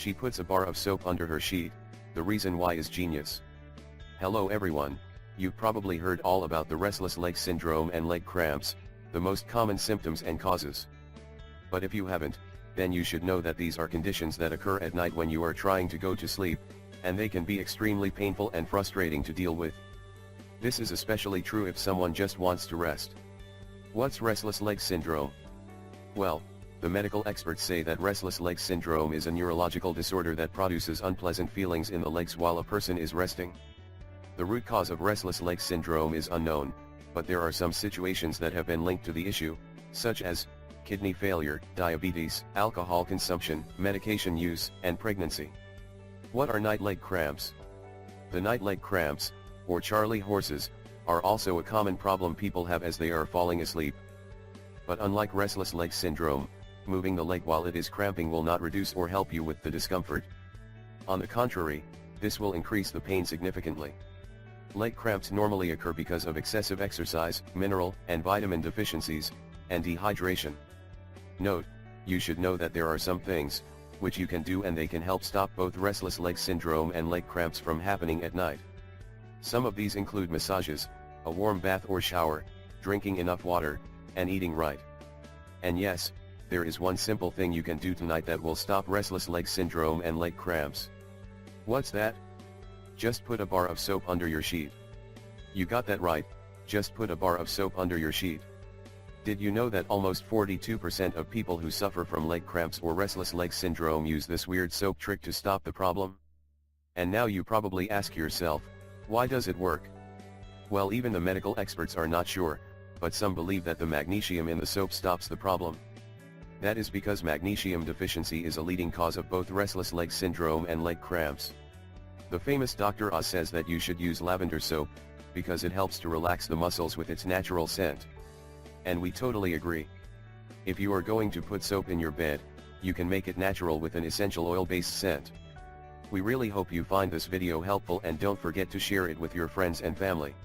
She puts a bar of soap under her sheet. The reason why is genius. Hello everyone, you've probably heard all about the restless leg syndrome and leg cramps, the most common symptoms and causes. But if you haven't, then you should know that these are conditions that occur at night when you are trying to go to sleep, and they can be extremely painful and frustrating to deal with. This is especially true if someone just wants to rest. What's restless leg syndrome? Well, the medical experts say that restless leg syndrome is a neurological disorder that produces unpleasant feelings in the legs while a person is resting. The root cause of restless leg syndrome is unknown, but there are some situations that have been linked to the issue, such as kidney failure, diabetes, alcohol consumption, medication use, and pregnancy. What are night leg cramps? The night leg cramps, or Charlie horses, are also a common problem people have as they are falling asleep. But unlike restless leg syndrome, moving the leg while it is cramping will not reduce or help you with the discomfort. On the contrary, this will increase the pain significantly. Leg cramps normally occur because of excessive exercise, mineral and vitamin deficiencies, and dehydration. Note, you should know that there are some things which you can do and they can help stop both restless leg syndrome and leg cramps from happening at night. Some of these include massages, a warm bath or shower, drinking enough water, and eating right. And yes, there is one simple thing you can do tonight that will stop restless leg syndrome and leg cramps. What's that? Just put a bar of soap under your sheet. You got that right, just put a bar of soap under your sheet. Did you know that almost 42% of people who suffer from leg cramps or restless leg syndrome use this weird soap trick to stop the problem? And now you probably ask yourself, why does it work? Well, even the medical experts are not sure, but some believe that the magnesium in the soap stops the problem. That is because magnesium deficiency is a leading cause of both restless leg syndrome and leg cramps. The famous Dr. Oz says that you should use lavender soap, because it helps to relax the muscles with its natural scent. And we totally agree. If you are going to put soap in your bed, you can make it natural with an essential oil-based scent. We really hope you find this video helpful and don't forget to share it with your friends and family.